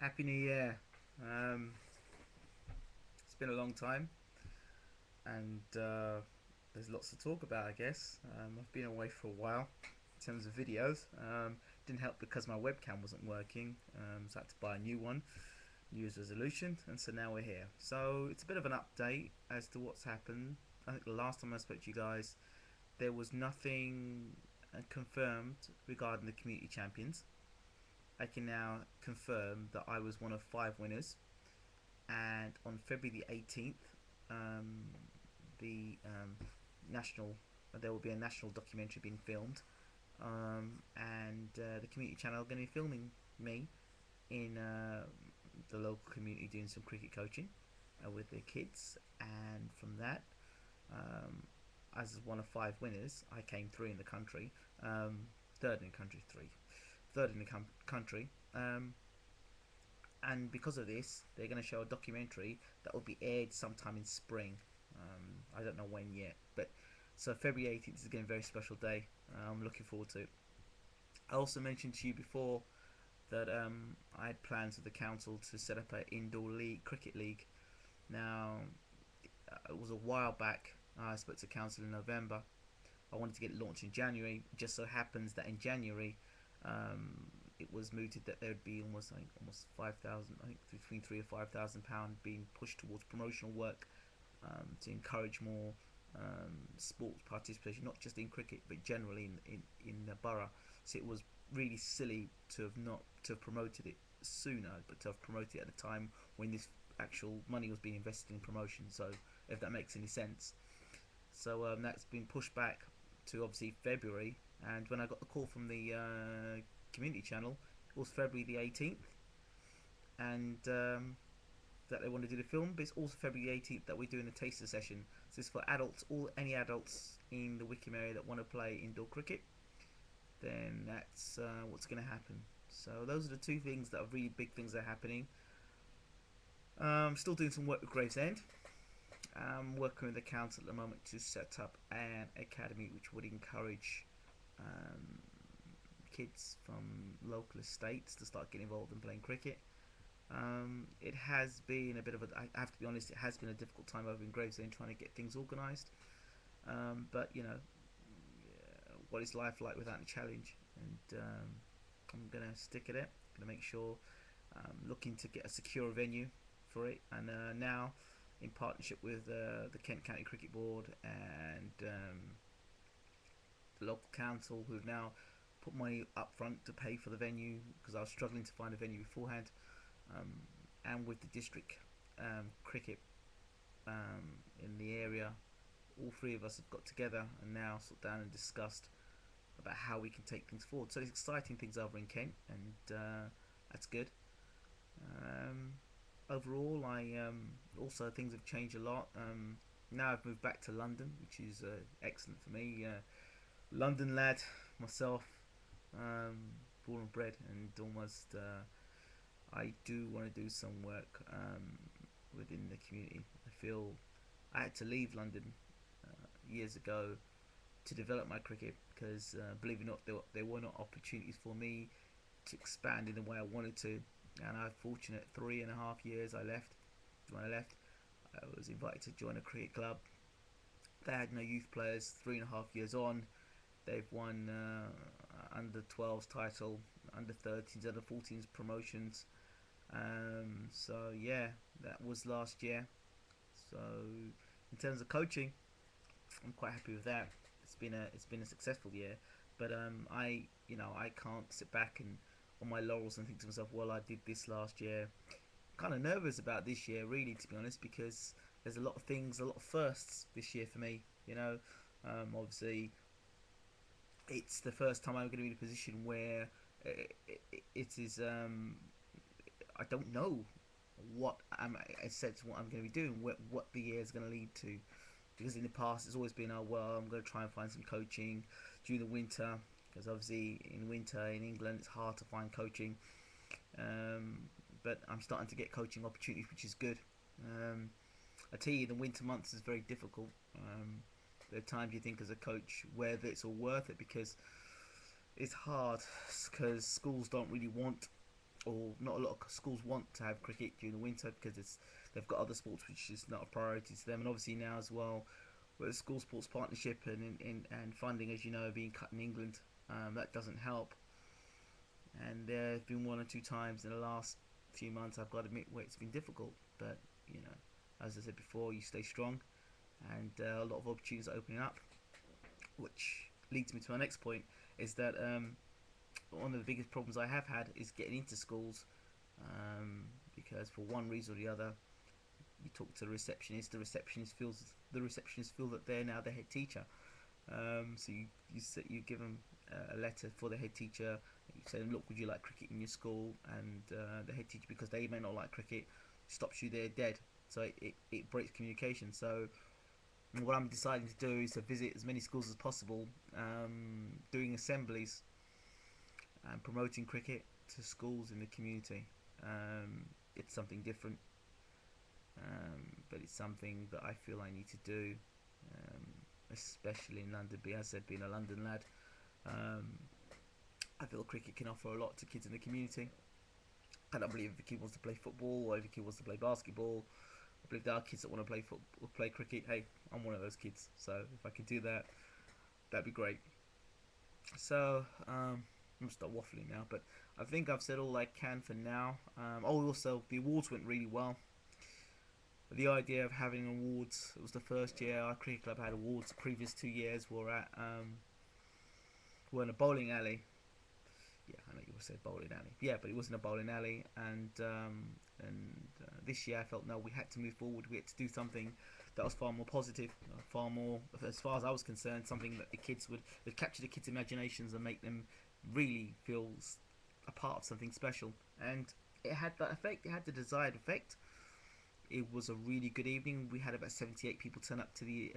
Happy New Year. Um, it's been a long time, and there's lots to talk about, I guess. I've been away for a while in terms of videos. Didn't help because my webcam wasn't working, so I had to buy a new one, New Year's resolution, and so now we're here. So it's a bit of an update as to what's happened. I think the last time I spoke to you guys, there was nothing confirmed regarding the community champions. I can now confirm that I was one of 5 winners, and on February the 18th, the national there will be a national documentary being filmed, and the community channel are going to be filming me in the local community doing some cricket coaching with their kids, and from that, um, as one of 5 winners, I came three in the country, third in the country, third in the country. And because of this, they're going to show a documentary that will be aired sometime in spring. I don't know when yet, but so February 18th is again a very special day. I'm looking forward to it. I also mentioned to you before that I had plans with the council to set up an indoor league, cricket league. Now, it was a while back. I spoke to council in November. I wanted to get it launched in January. It just so happens that in January, it was mooted that there would be almost 5,000, I think between £3,000 or £5,000 being pushed towards promotional work, to encourage more sports participation, not just in cricket but generally in the borough. So it was really silly to have not to have promoted it sooner, but to have promoted it at a time when this actual money was being invested in promotion. So if that makes any sense. So that's been pushed back to obviously February. And when I got the call from the community channel, it was February the 18th, and that they want to do the film. But it's also February the 18th that we're doing the taster session. So it's for adults, any adults in the Wickham area that want to play indoor cricket. Then that's what's going to happen. So those are the two things that are really big things that are happening. Still doing some work with Gravesend. I'm working with the council at the moment to set up an academy which would encourage um, kids from local estates to start getting involved in playing cricket. It has been a bit of a, I have to be honest, it has been a difficult time over in Gravesend trying to get things organised. But you know, what is life like without a challenge? And I'm gonna stick at it. Gonna make sure, looking to get a secure venue for it, and now in partnership with the Kent County Cricket Board and the local council, who've now put money up front to pay for the venue because I was struggling to find a venue beforehand, um, and with the district cricket in the area. All three of us have got together and now sat down and discussed about how we can take things forward. So it's exciting things over in Kent, and that's good. Um, Overall, I also things have changed a lot. Now I've moved back to London, which is excellent for me. London lad myself, born and bred, and almost I do want to do some work within the community. I feel I had to leave London years ago to develop my cricket because, believe it or not, there were not opportunities for me to expand in the way I wanted to. And I was fortunate 3.5 years I left. When I left, I was invited to join a cricket club. They had no youth players. 3.5 years on, they've won under 12s title, under 13s, under 14s promotions. So yeah, that was last year. So in terms of coaching, I'm quite happy with that. It's been a successful year, but I can't sit back and on my laurels and think to myself, well, I did this last year. I'm kind of nervous about this year, really, to be honest, because there's a lot of things, a lot of firsts this year for me. Obviously, it's the first time I'm going to be in a position where it is. I don't know I said what I'm going to be doing, what the year is going to lead to, because in the past it's always been, oh well, I'm going to try and find some coaching during the winter, because obviously in winter in England it's hard to find coaching, but I'm starting to get coaching opportunities, which is good. I tell you, the winter months is very difficult. There are times you think as a coach whether it's all worth it, because it's hard, because schools don't really want or not a lot of schools want to have cricket during the winter because they've got other sports which is not a priority to them. And obviously now as well, with the school sports partnership and funding, as you know, being cut in England, that doesn't help. And there have been one or two times in the last few months, I've got to admit, where it's been difficult. But you know, as I said before, you stay strong, and a lot of opportunities are opening up, which leads me to my next point: is that one of the biggest problems I have had is getting into schools, because for one reason or the other, you talk to the receptionist feel that they're now the head teacher. So you give them a letter for the head teacher. You say, look, would you like cricket in your school? And the head teacher, because they may not like cricket, stops you there dead. So it breaks communication. So what I'm deciding to do is to visit as many schools as possible, doing assemblies and promoting cricket to schools in the community. It's something different, but it's something that I feel I need to do, especially in London. As I said, being a London lad, I feel cricket can offer a lot to kids in the community. I don't believe if a kid wants to play football or if a kid wants to play basketball, I believe there are kids that want to play football, play cricket. Hey, I'm one of those kids, so if I can do that, that'd be great. So I'm gonna start waffling now, but I think I've said all I can for now. Also, the awards went really well. The idea of having awards, it was the first year our cricket club had awards. The previous 2 years were in a bowling alley. Yeah, I know you said bowling alley. Yeah, but it wasn't a bowling alley. And this year I felt no, we had to move forward. We had to do something that was far more positive, far more, as far as I was concerned, something that the kids would capture the kids' imaginations and make them really feel a part of something special. And it had that effect. It had the desired effect. It was a really good evening. We had about 78 people turn up to the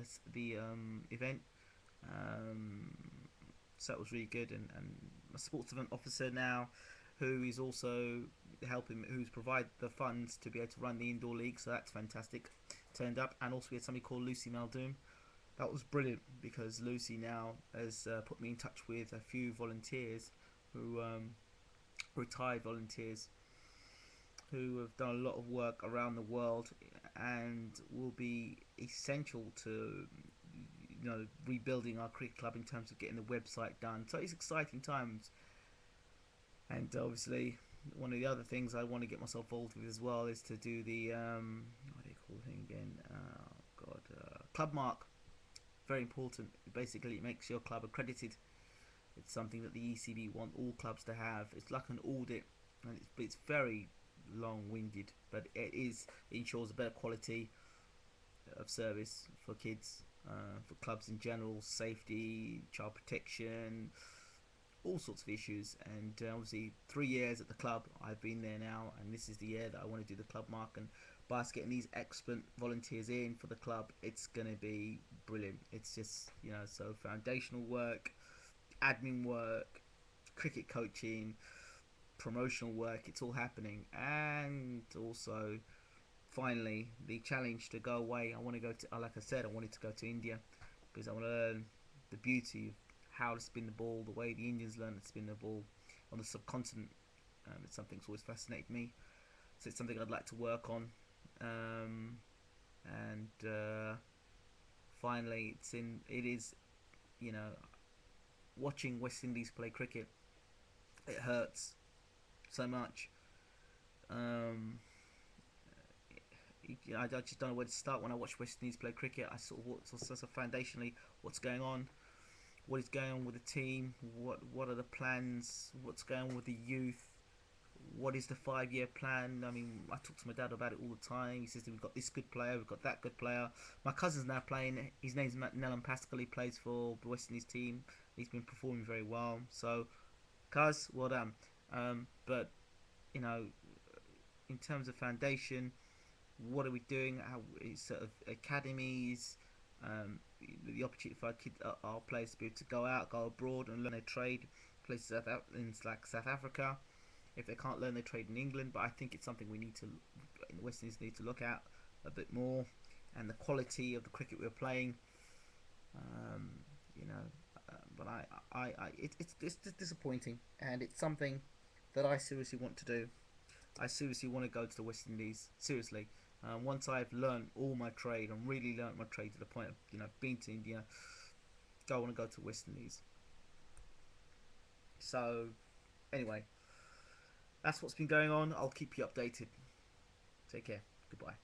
event. Um, so it was really good. And a sports event officer now, who is also helping, who's provided the funds to be able to run the indoor league. So that's fantastic. Turned up, and also we had somebody called Lucy Maldoom. That was brilliant because Lucy now has put me in touch with a few volunteers who retired volunteers who have done a lot of work around the world and will be essential to rebuilding our cricket club in terms of getting the website done. So it's exciting times. And obviously one of the other things I want to get myself involved with as well is to do the what do you call the thing again? Club mark. Very important. Basically, it makes your club accredited. It's something that the ECB want all clubs to have. It's like an audit, and it's very long-winded, but it ensures a better quality of service for kids, for clubs in general, safety, child protection, all sorts of issues. And obviously 3 years at the club, I've been there now, and this is the year that I want to do the club mark. And by us getting these excellent volunteers in for the club, it's going to be brilliant. It's just, so foundational work, admin work, cricket coaching, promotional work, it's all happening. And also finally the challenge to go away. I want to go to, like I said, I wanted to go to India because I want to learn the beauty of how to spin the ball, the way the Indians learn to spin the ball on the subcontinent. It's something that's always fascinated me, so it's something I'd like to work on. And finally, it is, watching West Indies play cricket, it hurts so much. I just don't know where to start when I watch West Indies play cricket. I sort of foundationally what's going on, what is going on with the team, what are the plans, what's going on with the youth, what is the 5-year plan. I mean, I talk to my dad about it all the time. He says that we've got this good player, we've got that good player. My cousin's now playing. His name's Nellan Pascal. He plays for the West Indies team. He's been performing very well. So, cuz, well done. But in terms of foundation, what are we doing? How sort of academies, the opportunity for our players to be able to go out, go abroad, and learn their trade. Places like South Africa, if they can't learn their trade in England. But I think it's something we need to, in the West Indies, need to look at a bit more, and the quality of the cricket we're playing. But it's disappointing, and it's something that I seriously want to do. I seriously want to go to the West Indies. Seriously. Once I've learned all my trade and really learned my trade to the point of, you know, being to India, I want to go to West Indies. So, anyway, that's what's been going on. I'll keep you updated. Take care. Goodbye.